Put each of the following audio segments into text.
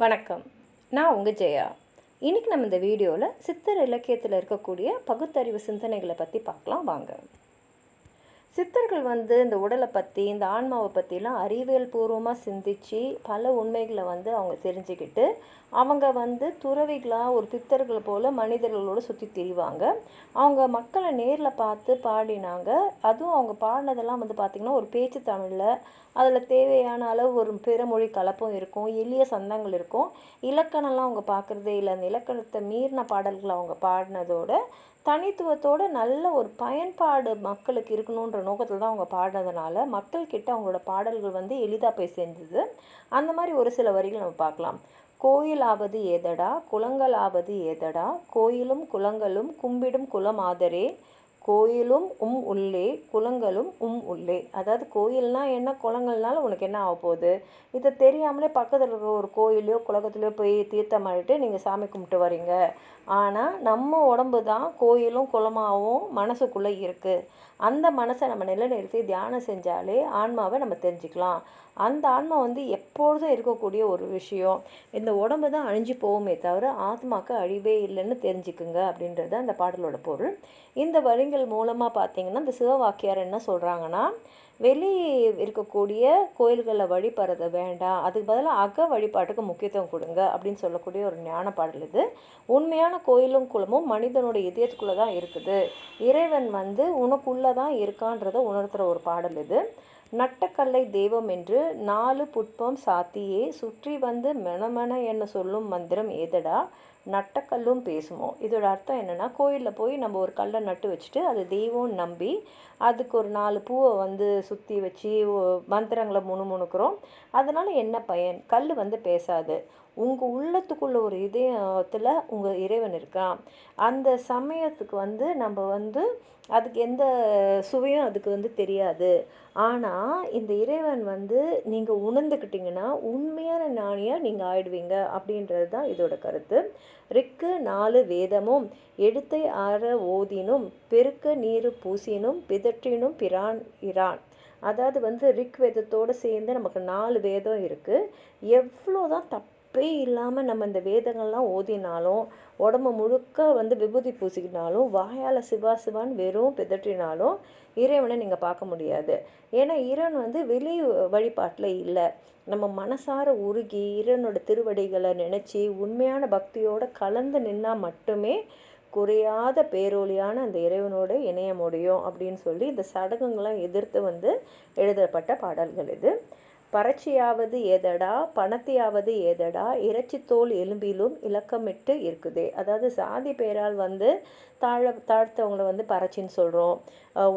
வணக்கம். நான் உங்கள் ஜெயா. இன்றைக்கி நம்ம இந்த வீடியோவில் சித்தர் இலக்கியத்தில் இருக்கக்கூடிய பகுத்தறிவு சிந்தனைகளை பற்றி பார்க்கலாம் வாங்க. சித்தர்கள் இந்த உடலை பற்றி, இந்த ஆன்மாவை பற்றிலாம் அறிவியல் பூர்வமாக சிந்தித்து பல உண்மைகளை அவங்க தெரிஞ்சுக்கிட்டு, அவங்க துறவிகளாக ஒரு பித்தர்கள் போல் மனிதர்களோடு சுற்றி திரிவாங்க. அவங்க மக்களை நேரில் பார்த்து பாடினாங்க. அதுவும் அவங்க பாடினதெல்லாம் பார்த்திங்கன்னா ஒரு பேச்சு தமிழில், அதில் தேவையான அளவு ஒரு பிறமொழி கலப்பும் இருக்கும், எளிய சந்தங்கள் இருக்கும். இலக்கணம்லாம் அவங்க பார்க்குறதே இல்லை. அந்த இலக்கணத்தை மீறின பாடல்களை அவங்க பாடினதோட தனித்துவத்தோடு நல்ல ஒரு பயன்பாடு மக்களுக்கு இருக்கணுன்ற நோக்கத்தில் தான் அவங்க பாடினதுனால மக்கள்கிட்ட அவங்களோட பாடல்கள் எளிதாக போய் சேர்ந்தது. அந்த மாதிரி ஒரு சில வரிகள் நம்ம பார்க்கலாம். கோயிலாவது ஏதடா, குளங்களாவது ஏதடா, கோயிலும் குளங்களும் கும்பிடும் குலமாதரே, கோயிலும் உள்ளே குளங்களும் உள்ளே. அதாவது கோயில்னால் என்ன, குளங்கள்னால உனக்கு என்ன ஆக போகுது? இதை தெரியாமலே பக்கத்தில் இருக்கிற ஒரு கோயிலையோ குளத்துலையோ போய் தீர்த்தமாடிட்டு நீங்கள் சாமி கும்பிட்டு வரீங்க. ஆனால் நம்ம உடம்பு தான் கோயிலும் குளமாகவும் மனசுக்குள்ளே இருக்குது. அந்த மனசை நம்ம நிலைநிறுத்தி தியானம் செஞ்சாலே ஆன்மாவை நம்ம தெரிஞ்சுக்கலாம். அந்த ஆன்மா எப்பொழுதும் இருக்கக்கூடிய ஒரு விஷயம். இந்த உடம்பு தான் அழிஞ்சு போகுமே தவிர ஆத்மாக்கு அழிவே இல்லைன்னு தெரிஞ்சுக்குங்க அப்படின்றது அந்த பாடலோட பொருள். இந்த வரிகள் மூலமாக பார்த்திங்கன்னா இந்த சிவவாக்கியார் என்ன சொல்கிறாங்கன்னா, வெளியே இருக்கக்கூடிய கோயில்களில் வழிபடுறத வேண்டாம், அதுக்கு பதிலாக அக வழிபாட்டுக்கு முக்கியத்துவம் கொடுங்க அப்படின்னு சொல்லக்கூடிய ஒரு ஞான பாடல் இது. உண்மையான கோயிலும் குளமும் மனிதனோட இதயத்துக்குள்ளே தான் இருக்குது. இறைவன் உனக்குள்ளே தான் இருக்கான்றதை உணர்த்துகிற ஒரு பாடல் இது. நட்டக்கல்லை தெய்வம் என்று 4 புட்பம் சாத்தியே சுற்றி மெனமென என்ன சொல்லும் மந்திரம் ஏதடா, நட்டக்கல்லும் பேசுமோ. இதோட அர்த்தம் என்னென்னா, கோயிலில் போய் நம்ம ஒரு கல்லை நட்டு வச்சுட்டு அது தெய்வம் நம்பி அதுக்கு ஒரு 4 பூவை சுற்றி வச்சு மந்திரங்களை முணுமுணுக்கிறோம். அதனால் என்ன பயன்? கல் பேசாது. உங்கள் உள்ளத்துக்குள்ள ஒரு இதயத்தில் உங்கள் இறைவன் இருக்கான். அந்த சமயத்துக்கு நம்ம அதுக்கு எந்த சுவையும் அதுக்கு தெரியாது. ஆனால் இந்த இறைவன் நீங்கள் உணர்ந்துக்கிட்டிங்கன்னா உண்மையான ஞானியாக நீங்கள் ஆயிடுவீங்க அப்படின்றது தான் இதோட கருத்து. ரிக்கு 4 வேதமும் எடுத்தை 6 ஓதினும் பெருக்க நீரு பூசினும் பிதற்றினும் பிரான் இரான். அதாவது ரிக் வேதத்தோடு சேர்ந்து நமக்கு 4 வேதம் இருக்குது. எவ்வளோதான் தப்பே இல்லாமல் நம்ம இந்த வேதங்கள்லாம் ஓதினாலும், உடம்பு முழுக்க விபூதி பூசிக்கினாலும், வாயால் சிவா சிவான்னு வெறும் பிதற்றினாலும் இறைவனை நீங்கள் பார்க்க முடியாது. ஏன்னா இறைவன் வெளி வழிபாட்டில் இல்லை. நம்ம மனசார உருகி இறைவனோட திருவடிகளை நினச்சி உண்மையான பக்தியோடு கலந்து நின்னால் மட்டுமே குறையாத பேரொழியான அந்த இறைவனோடு இணைய முடியும் அப்படின்னு சொல்லி இந்த சடங்குங்களாம் எதிர்த்து எழுதப்பட்ட பாடல்கள் இது. பறட்சியாவது ஏதடா, பணத்தையாவது ஏதடா, இறைச்சி தோல் எலும்பிலும் இலக்கமிட்டு இருக்குதே. அதாவது சாதி பேரால் தாழ்த்தவங்களை பறச்சின்னு சொல்கிறோம்.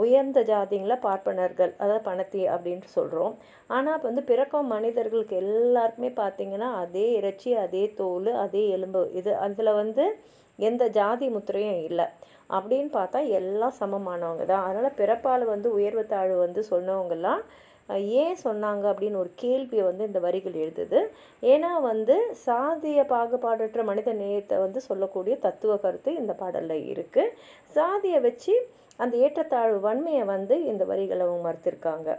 உயர்ந்த ஜாதிங்களை பார்ப்பனர்கள், அதாவது பணத்தி அப்படின்ட்டு சொல்கிறோம். ஆனால் பிறக்கும் மனிதர்களுக்கு எல்லாருக்குமே பார்த்திங்கன்னா அதே இறைச்சி, அதே தோல், அதே எலும்பு. இது அதில் எந்த ஜாதி முத்திரையும் இல்லை. அப்படின்னு பார்த்தா எல்லாம் சமமானவங்க தான். அதனால் பிறப்பால் உயர்வு தாழ்வு சொன்னவங்கெல்லாம் ஏன் சொன்னாங்க அப்படின்னு ஒரு கேள்வியை இந்த வரிகள் எழுதுது. ஏன்னா சாதிய பாகுபாடற்ற மனித நேயத்தை சொல்லக்கூடிய தத்துவ கருத்து இந்த பாடலில் இருக்குது. சாதியை வச்சு அந்த ஏற்றத்தாழ்வு வன்மையை இந்த வரிகளை அவங்க மறுத்திருக்காங்க.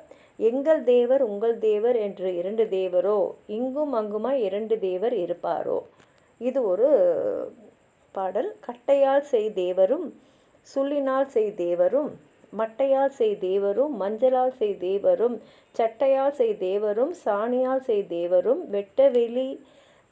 எங்கள் தேவர் உங்கள் தேவர் என்று 2 தேவரோ, இங்கும் அங்குமா 2 தேவர் இருப்பாரோ. இது ஒரு பாடல். கட்டையால் செய் தேவரும் சுள்ளினால் செய் தேவரும், மட்டையால் செய் தேவரும் மஞ்சளால் செய் தேவரும், சட்டையால் செய் தேவரும் சாணியால் செய் தேவரும், வெட்ட வெளி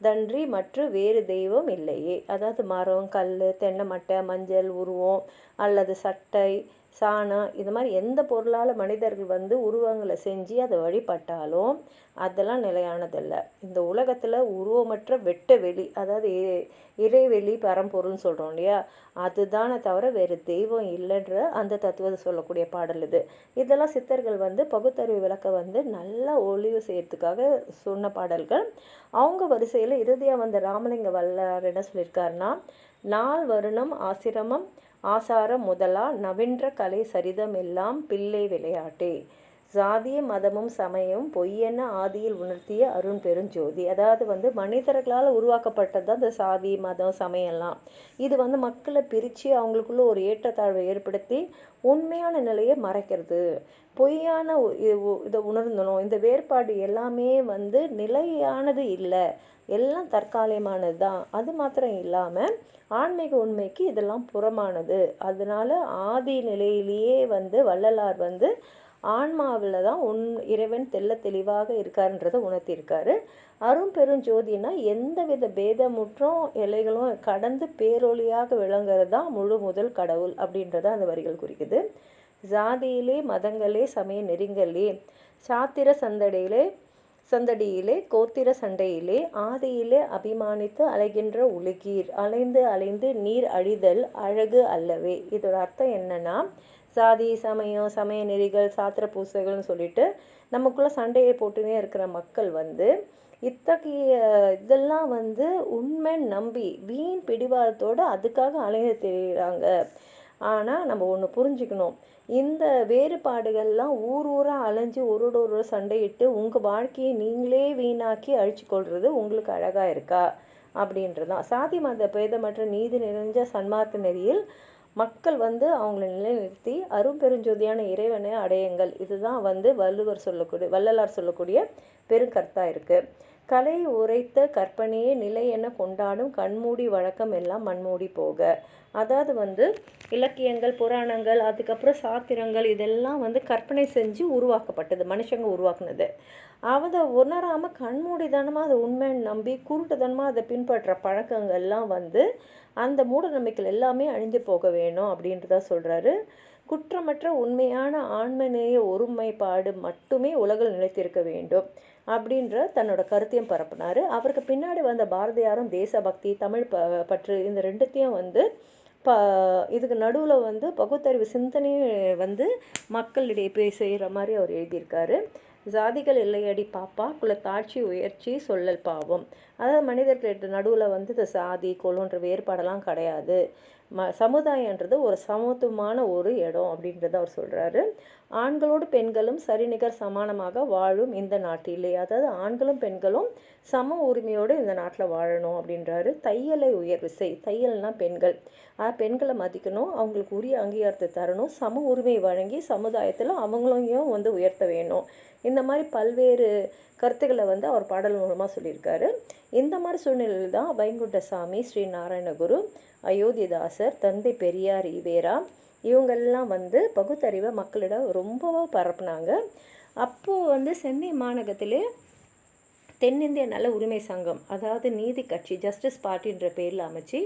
தன்றி மற்ற வேறு தெய்வம் இல்லையே. அதாவது மரம், கல், தென்னை மட்டை, மஞ்சள், உருவம் அல்லது சட்டை, சாணம், இது மாதிரி எந்த பொருளால் மனிதர்கள் உருவங்களை செஞ்சு அதை வழிபட்டாலும் அதெல்லாம் நிலையானதில்லை. இந்த உலகத்தில் உருவமற்ற வெட்ட வெளி, அதாவது இறைவெளி பரம்பொருள்னு சொல்கிறோம் இல்லையா, அதுதானே தவிர வேறு தெய்வம் இல்லைன்ற அந்த தத்துவத்தை சொல்லக்கூடிய பாடல் இது. இதெல்லாம் சித்தர்கள் பகுத்தறிவு விளக்க நல்லா ஒளிவு செய்யறதுக்காக சொன்ன பாடல்கள். அவங்க வரிசையில் இறுதியாக ராமலிங்க வல்லார் என்ன சொல்லியிருக்காருன்னா, 4 வருணம் ஆசிரமம் ஆசாரம் முதலா நவின்ற கலை சரிதம் எல்லாம் பிள்ளை விளையாட்டே. சாதிய மதமும் சமயமும் பொய்யென ஆதியில் உணர்த்திய அருண் பெருஞ்சோதி. அதாவது வந்து மனிதர்களால் உருவாக்கப்பட்டது தான் இந்த சாதி மதம் சமயம்லாம். இது வந்து மக்களை பிரித்து அவங்களுக்குள்ள ஒரு ஏற்றத்தாழ்வை ஏற்படுத்தி உண்மையான நிலையை மறைக்கிறது. பொய்யான இதை உணர்ந்தணும். இந்த வேறுபாடு எல்லாமே வந்து நிலையானது இல்லை, எல்லாம் தற்காலிகமானது தான். அது மாத்திரம் இல்லாமல் ஆன்மீக உண்மைக்கு இதெல்லாம் புறமானது. அதனால ஆதி நிலையிலேயே வந்து வள்ளலார் வந்து ஆன்மாவில் தான் இறைவன் தெள்ள தெளிவாக இருக்காருன்றதை உணர்த்தியிருக்காரு. அரும் பெருஞ்சோதினா எந்தவித பேதமுற்றும் எல்லைகளும் கடந்து பேரொழியாக விளங்குறது தான் முழு முதல் கடவுள் அப்படின்றத அந்த வரிகள் குறிக்குது. ஜாதியிலே மதங்களே சமய நெறிங்களே சாத்திர சந்தடியிலே கோத்திர சண்டையிலே ஆதியிலே அபிமானித்து அலைகின்ற உலகீர் அலைந்து அலைந்து நீர் அழிதல் அழகு அல்லவே. இதோட அர்த்தம் என்னன்னா, சாதி சமய நெறிகள் சாத்திர பூசைகள்னு சொல்லிட்டு நமக்குள்ளே சண்டையை போட்டுனே இருக்கிற மக்கள் வந்து இத்தகைய இதெல்லாம் வந்து உண்மை நம்பி வீண் பிடிவாதத்தோடு அதுக்காக அலைந்து தெரிகிறாங்க. ஆனால் நம்ம ஒன்று புரிஞ்சுக்கணும், இந்த வேறுபாடுகள்லாம் ஊராக அலைஞ்சு ஒரு சண்டையிட்டு உங்கள் வாழ்க்கையை நீங்களே வீணாக்கி அழிச்சு கொள்வது உங்களுக்கு அழகாக இருக்கா அப்படின்றதான். சாதி மத பேதமற்ற நீதி நிறைஞ்ச சன்மார்க்க நெறியில் மக்கள் வந்து அவங்கள நிலைநிறுத்தி அரும்பெருஞ்சோதியான இறைவனை அடையுங்கள். இதுதான் வந்து வள்ளலார் சொல்லக்கூடிய பெருங்கருத்தாக இருக்குது. கலை உரைத்த கற்பனையே நிலை என கொண்டாடும் கண்மூடி வழக்கம் எல்லாம் மண்மூடி போக. அதாவது வந்து இலக்கியங்கள் புராணங்கள் அதுக்கப்புறம் சாத்திரங்கள் இதெல்லாம் வந்து கற்பனை செஞ்சு உருவாக்கப்பட்டது, மனுஷங்க உருவாக்குனது. அதை உணராமல் கண்மூடித்தனமாக அதை உண்மைன்னு நம்பி குருட்டுத்தனமாக அதை பின்பற்ற பழக்கங்கள்லாம் வந்து அந்த மூட நம்பிக்கைகள் எல்லாமே அழிஞ்சு போக வேணும் அப்படின்றத சொல்கிறாரு. குற்றமற்ற உண்மையான ஆன்மநேய ஒருமைப்பாடு மட்டுமே உலகில் நிலைத்திருக்க வேண்டும் அப்படின்ற தன்னோட கருத்தையும் பரப்புனார். அவருக்கு பின்னாடி வந்த பாரதியாரும் தேசபக்தி தமிழ் பற்று இந்த ரெண்டுத்தையும் வந்து இதுக்கு நடுவில் வந்து பகுத்தறிவு சிந்தனையும் வந்து மக்களிடையே போய் செய்கிற மாதிரி அவர் எழுதியிருக்காரு. ஜாதிகள் இல்லையடி பாப்பா குலத்தாட்சி உயர்ச்சி சொல்லல் பாவம். அதாவது மனிதர்களுக்கு நடுவில் வந்து இந்த சாதி குலன்ற வேறுபாடெல்லாம் கிடையாது. சமுதாயன்றது ஒரு சமத்துவமான ஒரு இடம் அப்படின்றத அவர் சொல்கிறாரு. ஆண்களோடு பெண்களும் சரிநிகர் சமானமாக வாழும் இந்த நாட்டிலே, அதாவது ஆண்களும் பெண்களும் சம உரிமையோடு இந்த நாட்டில் வாழணும் அப்படின்றாரு. தையலை உயர்வு செய், தையல்னால் பெண்கள், பெண்களை மதிக்கணும், அவங்களுக்கு உரிய அங்கீகாரத்தை தரணும், சம உரிமை வழங்கி சமுதாயத்தில் அவங்களையும் வந்து உயர்த்த வேணும். இந்த மாதிரி பல்வேறு கருத்துக்களை வந்து அவர் பாடல் மூலமாக சொல்லியிருக்காரு. இந்த மாதிரி சூழ்நிலையில் தான் வைகுண்டசாமி, ஸ்ரீ நாராயணகுரு, அயோத்திதாசர், தந்தை பெரியார் ஈவேரா இவங்கெல்லாம் வந்து பகுத்தறிவை மக்களிடம் ரொம்பவும் பரப்புனாங்க. அப்போது வந்து சென்னை மாநகரத்திலே தென்னிந்திய நல உரிமை சங்கம், அதாவது நீதி கட்சி, ஜஸ்டிஸ் பார்ட்டின்ற பேரில் அமைச்சு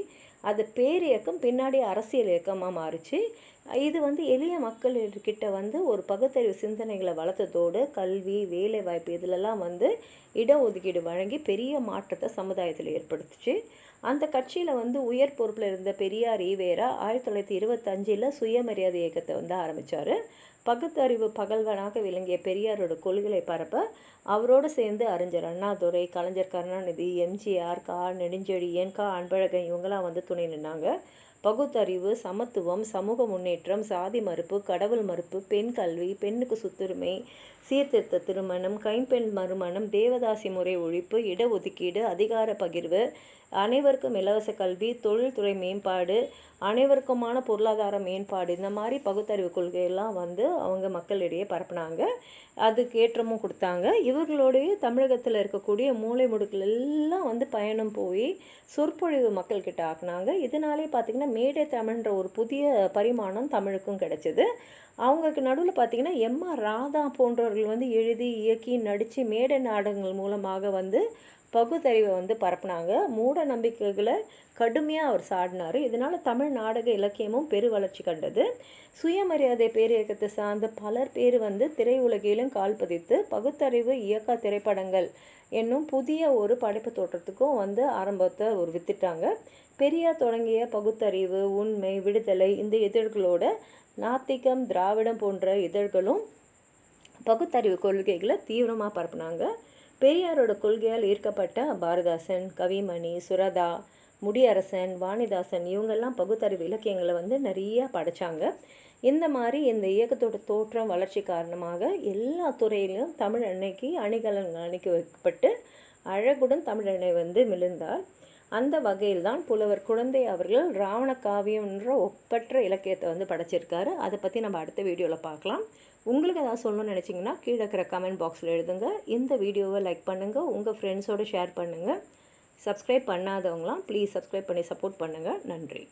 அது பேரியக்கம் பின்னாடி அரசியல் இயக்கமாக மாறிச்சு. இது வந்து எளிய மக்கள்கிட்ட வந்து ஒரு பகுத்தறிவு சிந்தனைகளை வளர்த்ததோடு கல்வி வேலைவாய்ப்பு இதிலெல்லாம் வந்து இடஒதுக்கீடு வழங்கி பெரிய மாற்றத்தை சமுதாயத்தில் ஏற்படுத்துச்சு. அந்த கட்சியில் வந்து உயர் பொறுப்பில் இருந்த பெரியார் ஈவேரா 1925 சுயமரியாதை இயக்கத்தை வந்து ஆரம்பித்தார். பகுத்தறிவு பகல்வனாக விளங்கிய பெரியாரோட கொள்கைகளை பரப்ப அவரோடு சேர்ந்து அறிஞர் அண்ணாதுரை, கலைஞர் கருணாநிதி, எம்ஜிஆர், நெடுஞ்செழியன், அன்பழகன் இவங்கெல்லாம் வந்து துணை நின்னாங்க. பகுத்தறிவு, சமத்துவம், சமூக முன்னேற்றம், சாதி மறுப்பு, கடவுள் மறுப்பு, பெண் கல்வி, பெண்ணுக்கு சொத்துரிமை, சீர்திருத்த திருமணம், கைம்பெண் மறுமணம், தேவதாசி முறை ஒழிப்பு, இடஒதுக்கீடு, அதிகார பகிர்வு, அனைவருக்கும் இலவச கல்வி, தொழில்துறை மேம்பாடு, அனைவருக்குமான பொருளாதார மேம்பாடு, இந்த மாதிரி பகுத்தறிவு கொள்கையெல்லாம் வந்து அவங்க மக்களிடையே பரப்புனாங்க. அதுக்கு ஏற்றமும் கொடுத்தாங்க. இவர்களுடைய தமிழகத்தில் இருக்கக்கூடிய மூலை முடுக்கில் எல்லாம் வந்து பயணம் போய் சொற்பொழிவு மக்கள்கிட்ட ஆக்குனாங்க. இதனாலே பார்த்திங்கன்னா மேடை தமிழ்ன்ற ஒரு புதிய பரிமாணம் தமிழுக்கும் கிடைச்சிது. அவங்களுக்கு நடுவில் பார்த்திங்கன்னா எம்.ஆர். ராதா போன்றவர்கள் வந்து எழுதி இயக்கி நடித்து மேடை நாடகங்கள் மூலமாக வந்து பகுத்தறிவை வந்து பரப்புனாங்க. மூட நம்பிக்கைகளை கடுமையாக அவர் சாடினார். இதனால் தமிழ் நாடக இலக்கியமும் பெரு வளர்ச்சி கண்டது. சுயமரியாதை பேரியக்கத்தை சார்ந்த பலர் பேர் வந்து திரையுலகிலும் கால் பதித்து பகுத்தறிவு இயக்க திரைப்படங்கள் என்னும் புதிய ஒரு படைப்பு தோற்றத்துக்கும் வந்து ஆரம்பத்தை ஒரு வித்துட்டாங்க. பெரியார் தொடங்கிய பகுத்தறிவு, உண்மை, விடுதலை இந்த இதழ்களோட நாத்திகம், திராவிடம் போன்ற இதழ்களும் பகுத்தறிவு கொள்கைகளை தீவிரமாக பரப்புனாங்க. பெரியாரோட கொள்கையால் ஈர்க்கப்பட்ட பாரதாசன், கவிமணி, சுரதா, முடியரசன், வாணிதாசன் இவங்கெல்லாம் பகுத்தறிவு இலக்கியங்களை வந்து நிறைய படைச்சாங்க. இந்த மாதிரி இந்த இயக்கத்தோட தோற்றம் வளர்ச்சி காரணமாக எல்லா துறையிலும் தமிழ் அன்னைக்கு அணிகலன் அணிக்கு வைக்கப்பட்டு அழகுடன் தமிழ் அன்னை வந்து மிளிர்ந்தார். அந்த வகையில் தான் புலவர் குழந்தை அவர்கள் ராவண காவியம்ன்ற ஒப்பற்ற இலக்கியத்தை வந்து படைச்சிருக்காரு. அதை பற்றி நம்ம அடுத்த வீடியோவில் பார்க்கலாம். உங்களுக்கு ஏதாவது சொல்லணும்னு நினச்சிங்கன்னா கீழே இருக்கிற கமெண்ட் பாக்ஸில் எழுதுங்க. இந்த வீடியோவை லைக் பண்ணுங்கள், உங்கள் ஃப்ரெண்ட்ஸோடு ஷேர் பண்ணுங்கள். சப்ஸ்கிரைப் பண்ணாதவங்களாம் ப்ளீஸ் சப்ஸ்கிரைப் பண்ணி சப்போர்ட் பண்ணுங்கள். நன்றி.